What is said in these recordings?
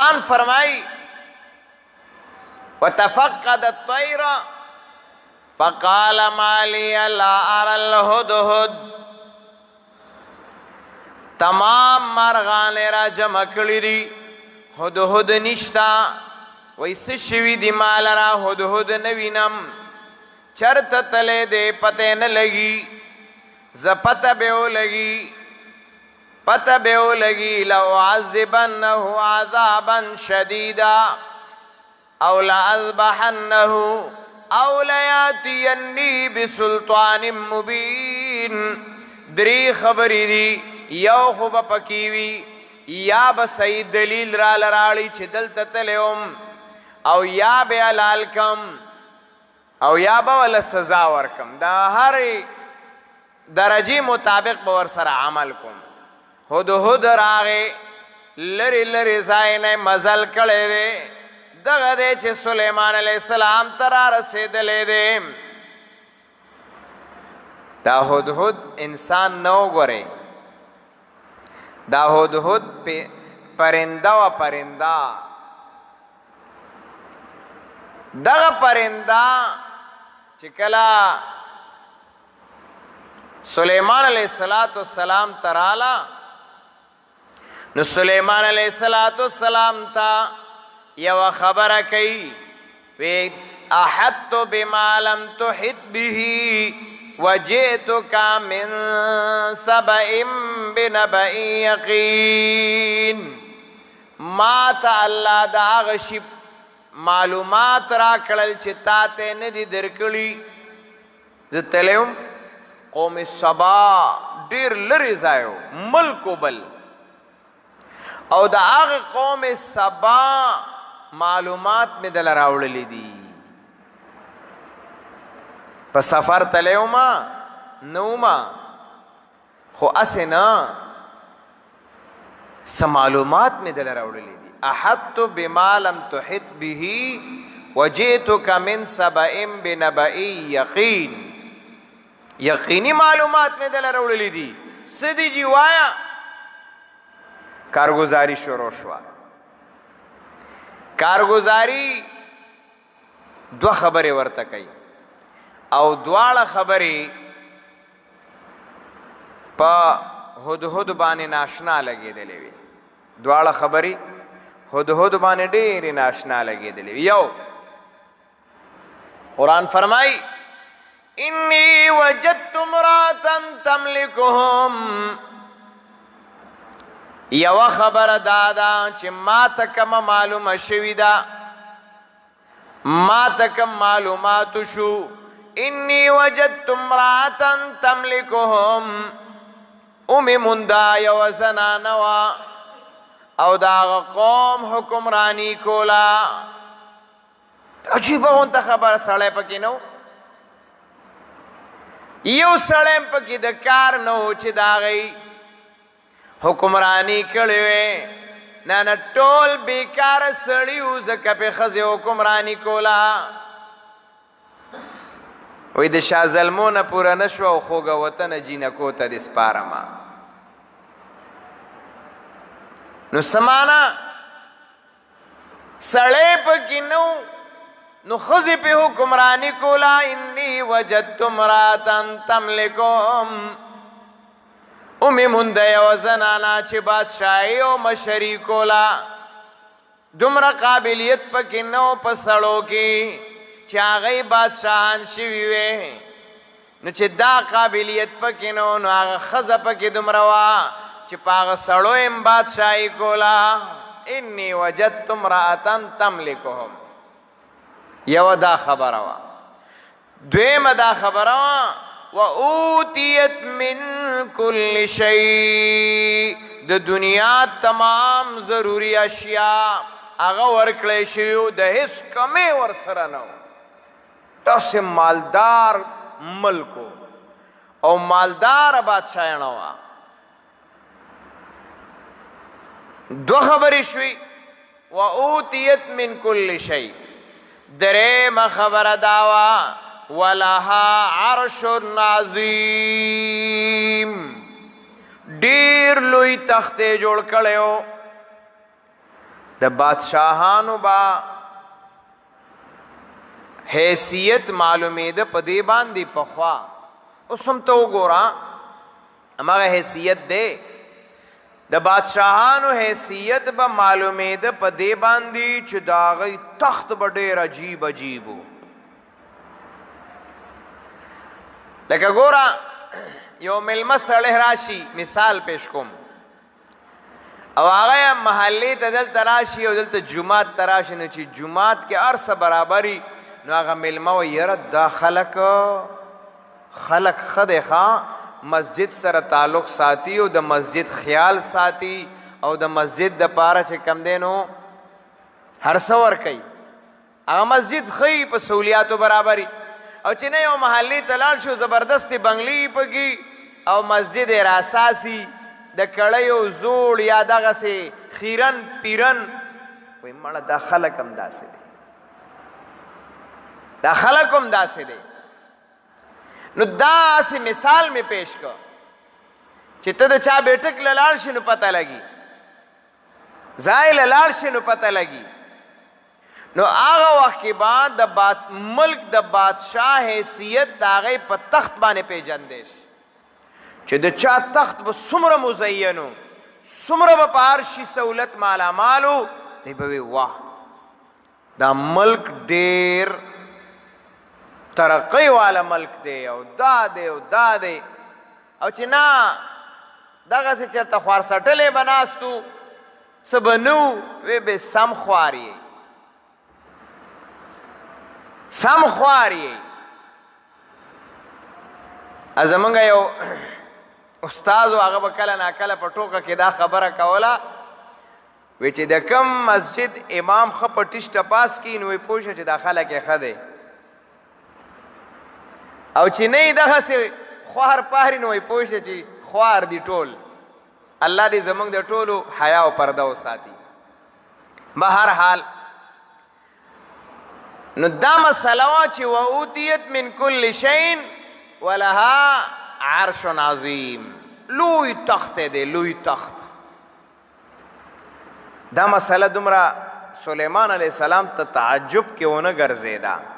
ان فرمائی وتفقد الطير فقال ما لي لا ارى الهدهد تمام مرغان را جمع کړي دي هدهد نشتا ویس شوی دی مال را هدهد نوینم چرت تلے دے پتے نہ لگی ز پتہ بیو لگی لو عذبنه عذابا شدیدا او لأذبحنه او لیاتینی بسلطان مبین دری خبری دی یو خوب پکیوی یا بسی دلیل را لرالی چه دل تتلیوم او یا بے علال کم او یا با ولا سزا ورکم دا هر درجی مطابق باور سر عمل کم هدهد راغی لری لری زائن مزل کڑے دے دغه دے چه سلیمان علیہ السلام ترا رسیدلے دے دا هدهد انسان نو گورے دا هدهد پرنده و پرنده دغه پرنده چې کله سلیمان علیہ السلام ترالا نو سلیمان علیہ السلام تا یو خبره کوي وی احط بما لم تحط به وجئتك من سبأ بنبأ یقین ما تا اللہ دا غشی معلومات را کړل چې تا ته نه دي درکړي زه تلم قوم سبا ډیر لري ځایو ملک بل او د هغه قوم سبا معلومات مې دل راوړلې دي په سفر تلو ما نو ما خو اسنه سم معلومات مې دل راوړلې دي احط بما لم تحط به وجئتك من سبأ بنبأ یقین یقینی معلومات میں دل راوړلې دي سدی جی وایا کارگزاری شروع شوا کارگزاری دو خبرې ورته کوي او دواړه خبرې په هدهد باندې ناشنا لګېدلې وي دواړه خبرې هدهد باندې ډېرې ناشنا لګېدلې وي یو قرآن فرمای انی وجدت امرأة تملکهم یو خبر دادا چې ما تکم معلومه شوی دا ما تکم معلومات شو انی وجدت امرأة تملکهم امی مندا یو زنانوا او دا قوم حکمرانی کولا عجیبه غونته خبره سړی پکې نو یو سړی پکې د کار نو چې د هغې حکمرانی کړې وې نه ټول بیکاره سړي وو ځکه پې ښځې حکمرانی کوله وی د شاه زلمو نه پوره نه شوه او خوږه وطنه جینکو ته دې سپارمه نو سمانا سړی پکې نو نو خزی پہ حکمرانی کولا انی وجدت امرأة تملکهم امی منده و زنانا چی بادشاہی و مشری کولا دمرا قابلیت پکی نو پسڑو کی چی آغای بادشاہان شویوے نو چی دا قابلیت پکی نو آغا خز پکی دمروا چی پاغ سڑو ام بادشاہی کولا انی وجدت امرأة تملکهم یو دا خبره وا دویم دا خبره وا و اوتیت من کل شیء د دنیا تمام ضروری اشیاء هغه ورکړی شوي د هیڅ کمی ورسره نه و داسې مالدار ملکو او مالدار بادشاهانه وه دو خبرې شوي و اوتیت من کل شیء دریم خبر داوا ولها عرش عظیم ډیر لوی تخت جوړ کړو د بادشاہانو با حیثیت معلومیده په دې باندې پخوا اوس هم ته وګوره هماغه حیثیت دی د بادشاہانو حیثیت به معلومیده په دې باندې چې د هغوی تخت به ډېر عجیب عجیب و لکه ګوره یو مېلمه سړی راشي مثال پیش کوم او هغه محلې ته دلته راشي او دلته جومات ته راشي نو چې جومات کې هر څه برابري نو هغه مېلمه وایي یاره دا خلک ښه دی ښه مسجد سره تعلق ساتي او د مسجد خیال ساتي او د مسجد دپاره چې کم دی نو هر څه ورکوي هغه مسجد ښیي په سهولیاتو برابري او چې نه یو محلې ته لاړ شو زبردستې بنګلې پکې او مسجد یې راساسي د کړیو زوړ یا دغسې خیرن پیرن وایي مړه دا خلک هم داسې دی دا خلک هم داسې دی نو داسې مثال می پیش کړ چې ته د چا بیټک له لاړ شي نو پته لګي ځای له لاړ شي نو پته لګي نو هغه وخت کې بعد د ملک د بادشاه حیثیت د هغې په تخت باندې پیژندی شي چې د چا تخت به څومره مزینو څومره به په هر شي سهولت مالامالو دی به وي واه دا ملک ډېر ترقی والا ملک دی او دا دی او دا دی او چې نه دغسې چېرته خوارسټلې به ناستو څه به نه وو وی به سم خوار یې سم خوار یې زمونږ یو استاد و هغه به کله ناکله په ټوکه کې دا خبره کوله وی چې د کم مسجد امام ښه په ټیش ټپاس کي نو وی پوه شه چې دا خلک یې ښه دی او چې نه یې دغسې خوار پاري نو وی پوه شه چې خوار دي ټول الله دې زموږ د ټولو حیا او پرده وساتي به هر حال نو دا مسله وه چې واوتیت من کل شیء ولها عرش عظیم لوی تخت دی لوی تخت دا مسله دومره سلیمان علیه السلام ته تعجب کې ونه ګرځېده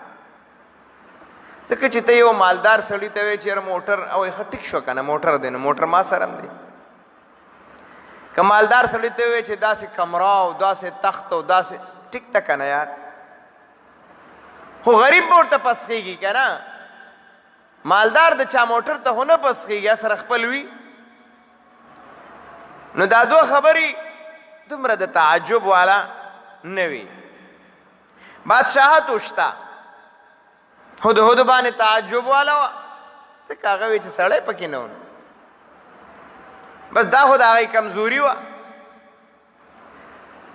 ځکه چې ته یو مالدار سړي ته وایې چې یاره موټر او ښه ټیک شو که نه موټر دی نو موټر ما سره هم دی که مالدار سړي ته وایې چې داسې کمره او داسې تخت او داسې ټیک ته که نه یار خو غریب به ورته پسخېږي که نه مالدار د چا موټر ته خو نه پسخېږي سره خپل وي نو دا دوه خبرې دومره د تعجب والا نه وي بادشاهت شته هدهد باندې تعجب والا وه ځکه هغه وی چې سړی پکې نه و بس دا خو د هغې کمزوري وه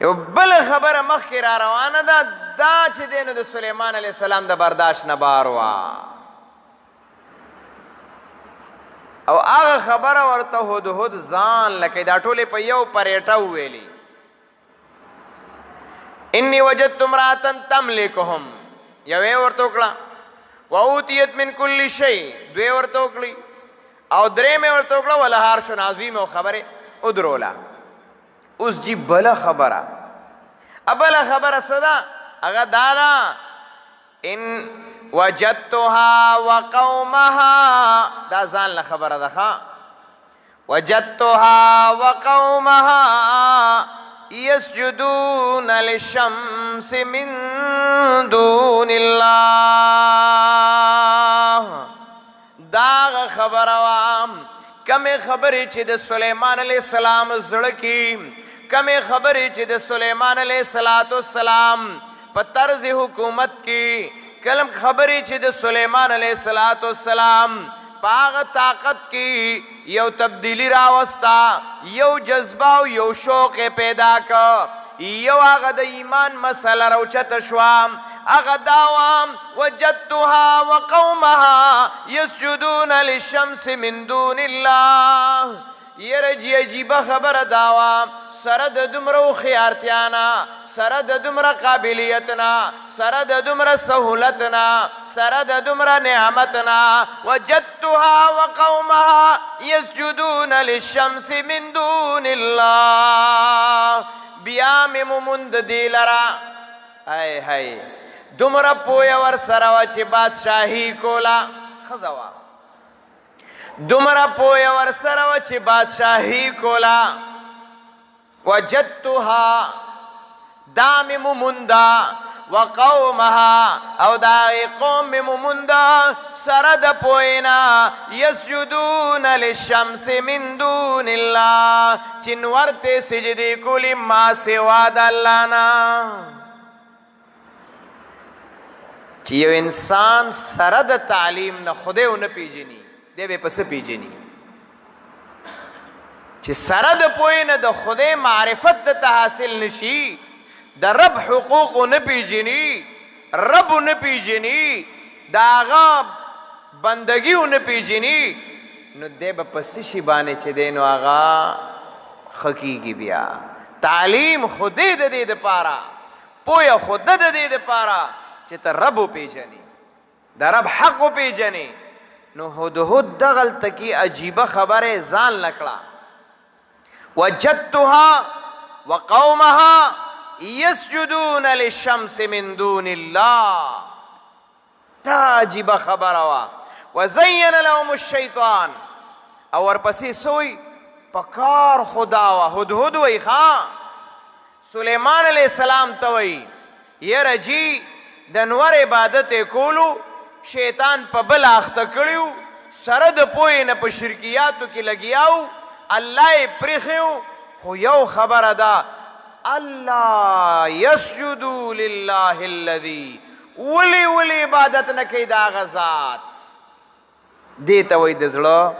یو بله خبره مخکې را روانه ده دا چې دی نو د سلیمان علیه السلام د برداشت نه بار وه او هغه خبره ورته هدهد ځان لکه دا ټولې په یو پریټه وویلې انی وجدت امرأة تملکهم یوې ورته وکړه واوتیت من کل شیء دوی ورته وکړي او درېمې ورته وکړه ولها عرش عظیم او خبرې ودروله اوس جی بله خبره بله خبره څه ده هغه دا ده ان وجدتها وقومها دا ځان له خبره ده ښه وجدتها وقومها يسجدون للشمس من دون الله دا خبره وام کمې خبرې چې د سلیمان علیه السلام زړه کې کمې خبرې چې د سلیمان علیه السلام په طرز حکومت کې کلم خبرې چې د سلیمان علیه السلام په هغه طاقت کې یو تبدیلی راوستا یو جذبه او یو شوق پیدا که یو هغه د ایمان مسله راوچته شوه هغه داوام وجدتها وقومها يسجدون للشمس من دون الله یره جی عجیبه خبره داوه سره د دومره هوښیارتیا سره د دومره قابلیتنا سره د دومره سهولتنا سره د دومره نعمتنا وجدتها وقومها يسجدون للشمس من دون الله بیا مې مومند دی لرا ای هی دومره پویه ورسره وه چې بادشاهي کوله ښځه وه دومره پویه ورسره وه چې بادشاهي کوله وجدتها دا مې مومنده وقومها او دا قوم مې مومنده سره د پوینا یسجدون للشمس من دون الله چې نور ته سجدې کولې ما سوا د الله نه چې یو انسان سره د تعلیم نه خدای ونه پیژني دی به پس پیژني چې سره د پوهې نه د خدای معرفت د حاصل نشي د رب حقوق نه پیژني رب نه پیژني د هغه بندګي نه پیژني نو دی به پس شي باندې چې دی نو هغه حقیقي بیا تعلیم خدای د دې دپاره پوهه خود د دې دپاره چې ته رب وپیژنې د رب حق وپیژنې نو هدهد دغلته کې عجیبه خبره ځان لکړه وجدتها وقومها یسجدون للشمس من دون الله دا عجیبه خبره وه وزین لهم الشیطان او ورپسې سوی پکار خدا وه هدهد وی ښا سلیمان علیہ السلام ته وی یره جی د نور عبادت کولو شیطان په بل اخته کړیو سره د پوهې نه په شرکیاتو کې لګیاو الله یې پرېښیو خو یو خبره ده الله یسجدو لله الذي ولې عبادت نه کوي د هغه ذات دې ته وایي د زړه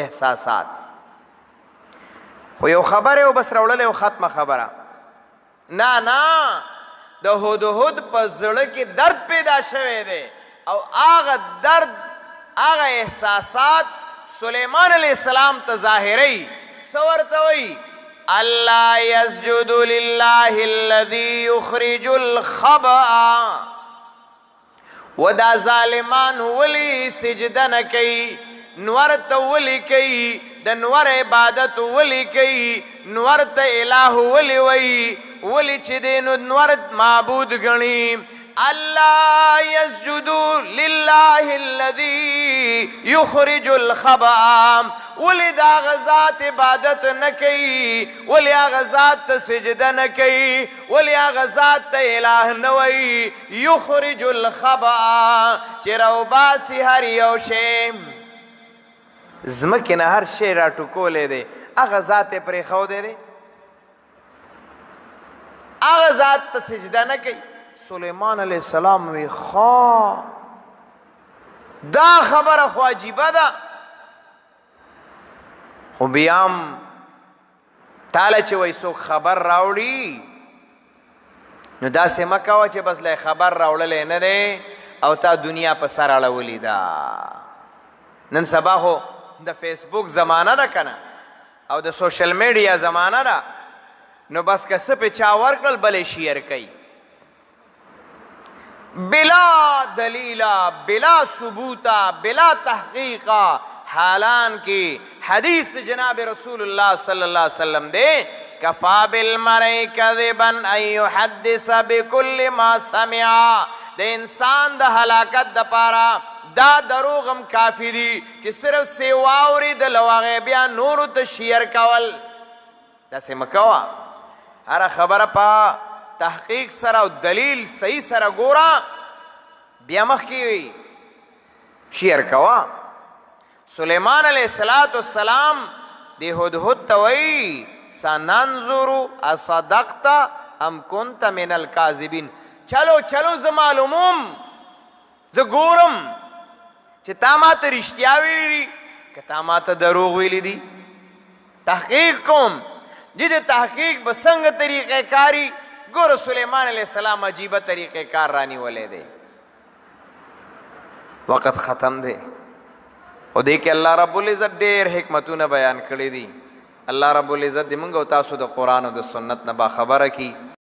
احساسات خو یو خبره و بس راوړلی او ختمه خبره نه د هدهد په زړه کې درد پیدا شوی دی او هغه درد هغه احساسات سلیمان علیہ السلام ته ظاهروي څه ورته وایي الله یسجد لله الذي یخرج الخبأ و دا ظالمان ولی سجده نه کوي نور ته ولی کوي د نور عبادت ولی کوي نور ته الہ ولی وی ولی چې دی نو نور معبود ګڼي الله یسجد لله الذي یخرج الخبأ ولی دا غزات عبادت نه کوي ولی هغه ذات ته سجده نه کوي ولی هغه ذات ته الہ نه وی یخرج الخبأ چې راوباسي هر یو شی زمکې نه هر شی راټوکولی دی هغه ذات یې پرېښودی دی هغه ذات ته سجده نه کوي سلیمان علیہ السلام وی خوا دا خبره خو عجیبه ده خو بیام تاله چې وایي څوک خبر راوړي نو داسې مه کوه چې بس لی خبر راوړلی نه دی او تا دنیا په سر اړولې ده نن سبا خو د فیسبوک زمانه ده که نه او د سوشل میډیا زمانه ده نو بس که څه پې چا ورکړل بلې شیر کوي بلا دلیلا بلا ثبوتا بلا تحقیقا حالان کی حدیث جناب رسول اللہ صلی اللہ علیہ وسلم دے کفا بالمرء کذبا ان یحدث بكل ما سمع د انسان د هلاکت د پاره دا دروغم کافی دی چې صرف سیواوري د لواغه بیا نورو ته شیر کول داسې مکوه هر خبره په تحقیق سره او دلیل صحیح سره ګوره بیا مخکې وي شیر کوه سلیمان علیہ السلام دی هدهد ته وایي سننظر اصدقت ام كنت من الکاذبین چلو زه معلوموم زه ګورم چې تا ما ته رښتیا ویلي دي که تا ما ته دروغ ویلي دي تحقیق کوم دې د تحقیق به څنګه طریقې کاري ګوره سلیمان علیہ السلام عجیبه طریقې کار رانیولی دی وقت ختم دی خو دې کې الله رب العزت ډېر حکمتونه بیان کړي دي الله رب العزت دې موږ او تاسو د قرآن او د سنت نه باخبره کړي